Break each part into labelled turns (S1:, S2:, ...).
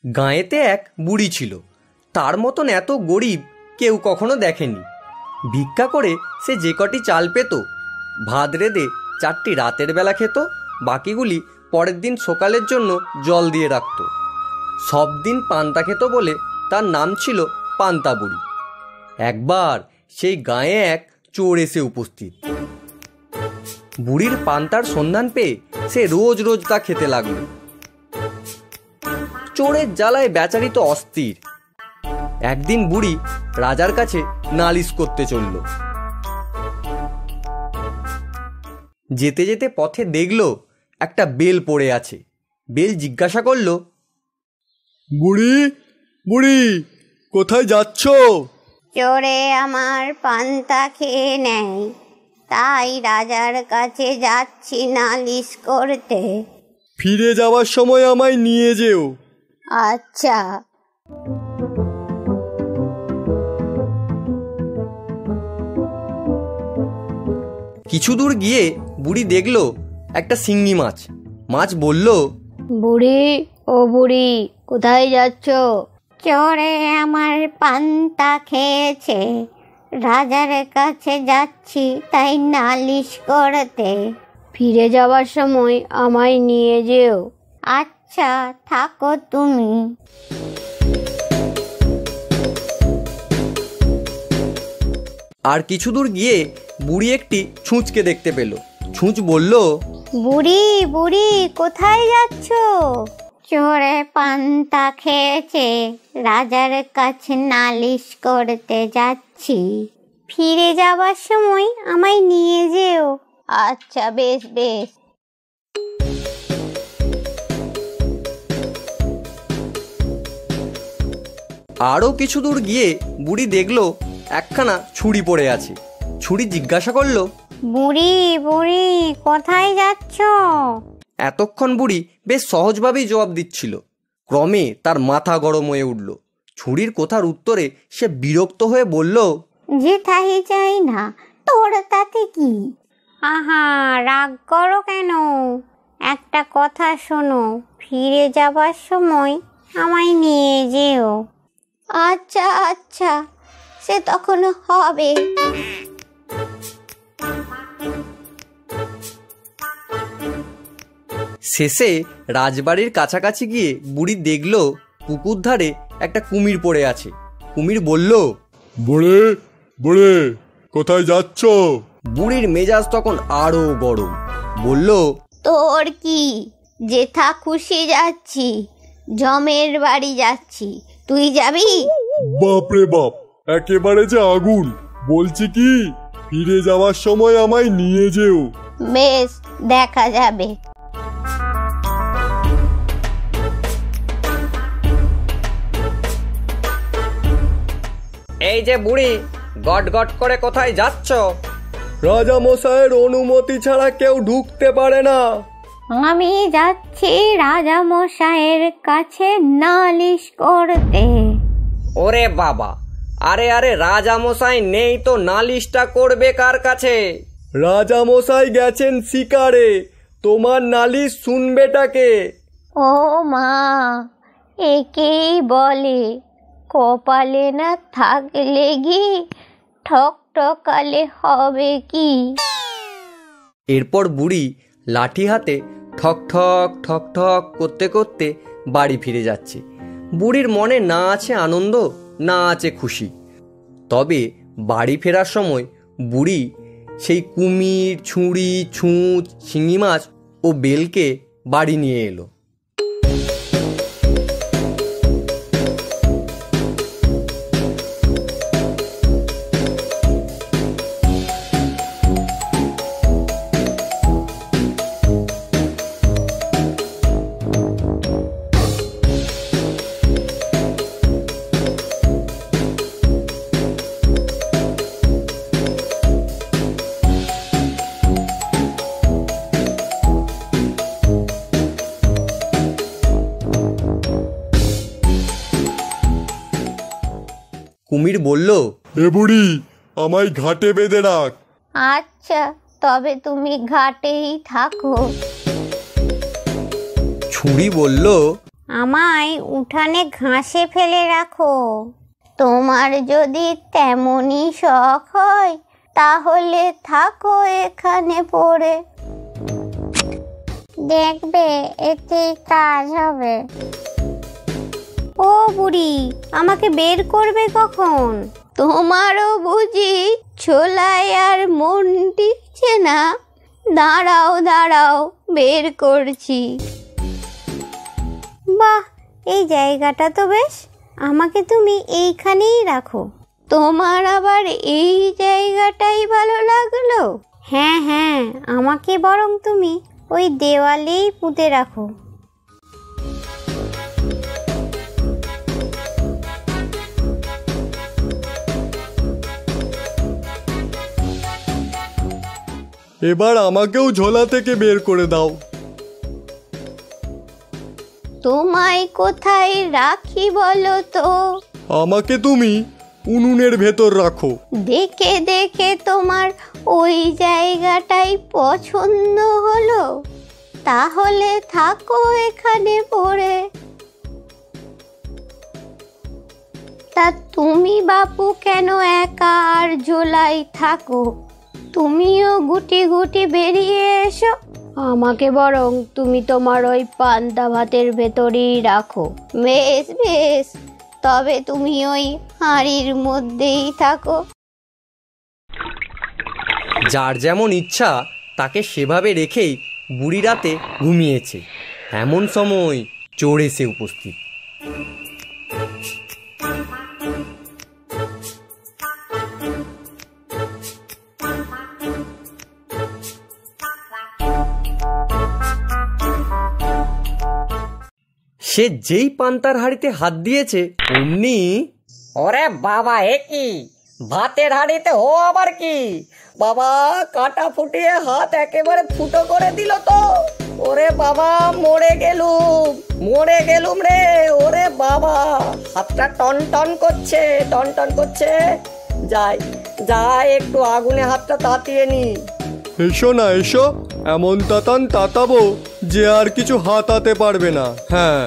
S1: গাঁয়েতে এক বুড়ি ছিল, তার মতন এত গরিব কেউ কখনো দেখেনি। ভিক্ষা করে সে যে কটি চাল পেত, ভাত রেঁধে 4টি রাতের বেলা খেত, বাকিগুলি পরের দিন সকালের জন্য জল দিয়ে রাখত। সব দিন পান্তা খেত বলে তার নাম ছিল পান্তা বুড়ি। একবার সেই গাঁয়ে এক চোর এসে উপস্থিত। বুড়ির পান্তার সন্ধান পেয়ে সে রোজ রোজ তা খেতে লাগলো। চোরের জ্বালায় বেচারি তো অস্থির। একদিন বুড়ি রাজার কাছে নালিশ করতে চলল। যেতে যেতে পথে দেখলো একটা বেল পড়ে আছে। বেল জিজ্ঞাসা করলো,
S2: বুড়ি বুড়ি কোথায় যাচ্ছ?
S3: চোরে আমার পান্তা খেয়ে নেয়, তাই রাজার কাছে যাচ্ছি নালিশ করতে।
S2: ফিরে যাওয়ার সময় আমায় নিয়ে যেও।
S3: আচ্ছা।
S1: কিছু দূর গিয়ে বুড়ি দেখলো একটা শিঙি মাছ। মাছ বলল,
S3: বুড়ি ও বুড়ি কোথায় যাচ্ছ? চোরে আমার পান্তা খেয়েছে, রাজার কাছে যাচ্ছি তাই নালিশ করতে। ফিরে যাওয়ার সময় আমায় নিয়ে যেও। আচ্ছা থাকো তুমি।
S1: আর কিছু দূর গিয়ে বুড়ি একটি ছুঁচকে দেখতে পেল। ছুঁচ বলল,
S3: বুড়ি বুড়ি কোথায় যাচ্ছ? চোরে পান্তা খেয়েছে, রাজার কাছে নালিশ করতে যাচ্ছি। ফিরে যাবার সময় আমায় নিয়ে যেও। আচ্ছা বেশ বেশ।
S1: আরও কিছু দূর গিয়ে বুড়ি দেখলো একখানা ছুরি পড়ে আছে। ছুরি জিজ্ঞাসা করলো,
S3: বুড়ি বুড়ি কোথায় যাচ্ছ?
S1: এতক্ষণ বুড়ি বেশ সহজভাবেই জবাব দিচ্ছিল। ক্রমে তার মাথা গরম হয়ে উঠল। ছুরির কথার উত্তরে সে বিরক্ত হয়ে বলল,
S3: যেথাই যাই না, তোর তাতে কি? আহা রাগ করো কেন? একটা কথা শোনো, ফিরে যাবার সময় আমায় নিয়ে যেও। আচ্ছা আচ্ছা, সে তখন হবে।
S1: শেষে রাজবাড়ির কাছাকাছি গিয়ে বুড়ি দেখলো পুকুর ধারে একটা কুমির পড়ে আছে। কুমির বলল,
S2: বুড়ি বুড়ি কোথায় যাচ্ছ?
S1: বুড়ির মেজাজ তখন আরো গরম। বলল,
S3: তোর কি? যেথা খুশি যাচ্ছি, জমের বাড়ি যাচ্ছি, তুই যাবি?
S2: বাপরে বাপ, একেবারে যে আগুন। বলছি কি, ফিরে যাওয়ার সময় আমায় নিয়ে যেও।
S3: বেশ, দেখা যাবে।
S1: এই যে বুড়ি, গট গট করে কোথায় যাচ্ছ?
S2: রাজা মশাইয়ের অনুমতি ছাড়া কেউ ঢুকতে পারে না।
S3: আমি যাচ্ছি রাজা মশাইয়ের কাছে নালিশ করতে।
S1: ওরে বাবা, আরে আরে রাজা মশাই নেই তো নালিশটা করবে কার কাছে?
S2: রাজা মশাই গেছেন শিকারে, তোমার নালিশ শুনবেটাকে?
S3: ও মা, একেই বলে কপালে না থাকলে কি ঠক ঠকালে হবে কি?
S1: এরপর বুড়ি লাঠি হাতে ঠক ঠক ঠক ঠক করতে করতে বাড়ি ফিরে যাচ্ছে। বুড়ির মনে না আছে আনন্দ, না আছে খুশি। তবে বাড়ি ফেরার সময় বুড়ি সেই কুমির, ছুরি, ছুঁচ, শিঙি মাছ ও বেলকে বাড়ি নিয়ে এলো। কুমির বলল,
S2: এ বুড়ি, আমায় ঘাটে বেঁধে রাখ।
S3: আচ্ছা, তবে তুমি ঘাটেই থাকো।
S1: ছুরি বলল,
S3: আমায় উঠানে ঘাসে ফেলে রাখো। তোমার যদি তেমনই শখ হয় তাহলে থাকো এখানে পড়ে, দেখবে এতেই কাজ হবে। ও বুড়ি, আমাকে বের করবে কখন? তোমারও বুঝি ছোলায় আর মন টিকছে না? দাঁড়াও দাঁড়াও, বের করছি। বাহ, এই জায়গাটা তো বেশ, আমাকে তুমি এইখানেই রাখো। তোমার আবার এই জায়গাটাই ভালো লাগলো? হ্যাঁ হ্যাঁ, আমাকে বরং তুমি ওই দেওয়ালেই পুঁতে রাখো।
S2: এবার আমাকেও ঝোলা থেকে বের করে দাও।
S3: তোমায় কোথায় রাখি বলো তো?
S2: আমাকে তুমি উনুনের ভেতর রাখো।
S3: দেখে দেখে তোমার ওই জায়গাটাই পছন্দ হলো? তাহলে থাকো এখানে পড়ে। তা তুমি বাপু কেন একা আর ঝোলাই থাকো? তুমিও গুটি গুটি বেরিয়ে এসো। আমাকে বরং তুমি তোমার ওই পান্তা ভাতের ভেতরেই রাখো। বেশ বেশ, তবে তুমি ওই হাঁড়ির মধ্যেই থাকো।
S1: যার যেমন ইচ্ছা তাকে সেভাবে রেখেই বুড়ি রাতে ঘুমিয়েছে। এমন সময় চোর এসে উপস্থিত। সে যেই পান্তার হাঁড়িতে হাত দিয়েছে অমনি,
S4: ওরে বাবা, এ কি ভাতের হাঁড়িতে ও আবার কি? বাবা, কাটা ফুটিয়ে হাত একেবারে ফুটো করে দিল তো। ওরে বাবা, মরে গেলুম রে। ওরে বাবা, হাতটা টন টন করছে, টন টন করছে। যাই একটু আগুনে হাতটা তাতিয়ে নি।
S2: এসো না এসো, এমন তাতান তাতাবো যে আর কিছু হাতাতে পারবে না। হ্যাঁ,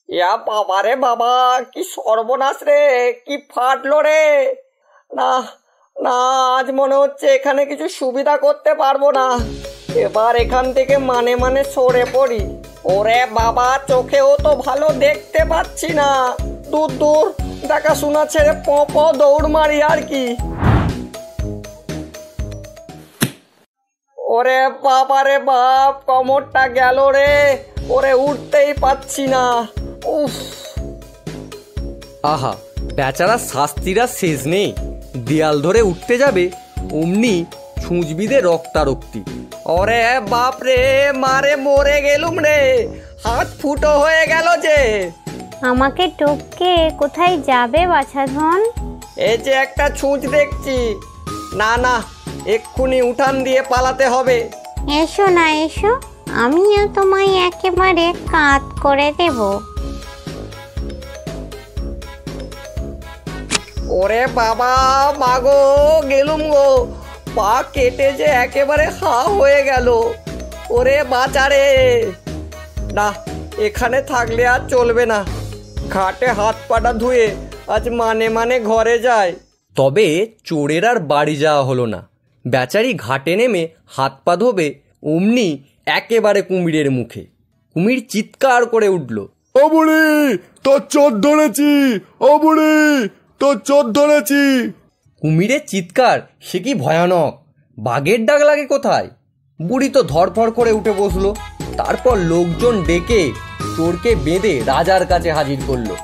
S4: ইয়া বাবা রে বাবা, কি সর্বনাশ রে, কি ফাটলো রে। না না, আজ মনে হচ্ছে এখানে কিছু সুবিধা করতে পারবো না। এবার এখান থেকে মানে সরে পড়ি। ওরে বাবা, চোখেও তো ভালো দেখতে পাচ্ছি না। দূর দূর দেখাশোনা ছেড়ে দৌড় মারি আর কি। ওরে বাবা রে বাপ, কোমরটা গেল রে। ওরে উঠতেই পাচ্ছি না। উফ,
S1: আহা, বেচারা শাস্তিরা শেষ নেই। দেয়াল ধরে উঠতে যাবে অমনি ছুঁচবিদে রক্তারক্তি।
S4: ওরে বাপ রে, মারে মরে গেলুম রে। হাত ফুটো হয়ে গেল যে।
S3: আমাকে টপকে কোথায় যাবে বাছাধন?
S4: এই যে একটা ছুঁচ দেখছি। না না, এক্ষুনি উঠান দিয়ে পালাতে হবে।
S3: এসো না এসো, আমিও তোমায় একেবারে কাত করে দেব।
S4: ওরে বাবা, মাগো গেলুম গো। পা কেটে যে একেবারে হা হয়ে গেল। ওরে বাঁচারে। না, এখানে থাকলে আর চলবে না। ঘাটে হাত পাটা ধুয়ে আজ মানে ঘরে যায়।
S1: তবে চোরের আর বাড়ি যাওয়া হলো না। বেচারি ঘাটে নেমে হাত পা ধোবে অমনি একেবারে কুমিরের মুখে। কুমির চিৎকার করে উঠল,
S2: ও বুড়ি, তোর চোর ধরেছি। ও বুড়ি, তোর চোর ধরেছি।
S1: কুমিরের চিৎকার সে কি ভয়ানক! বাঘের ডাক লাগে কোথায়! বুড়ি তো ধরফর করে উঠে বসলো। তারপর লোকজন ডেকে চোরকে বেঁধে রাজার কাছে হাজির করলো।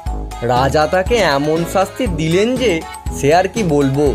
S1: রাজা তাকে এমন শাস্তি দিলেন যে সে আর কি বলবো।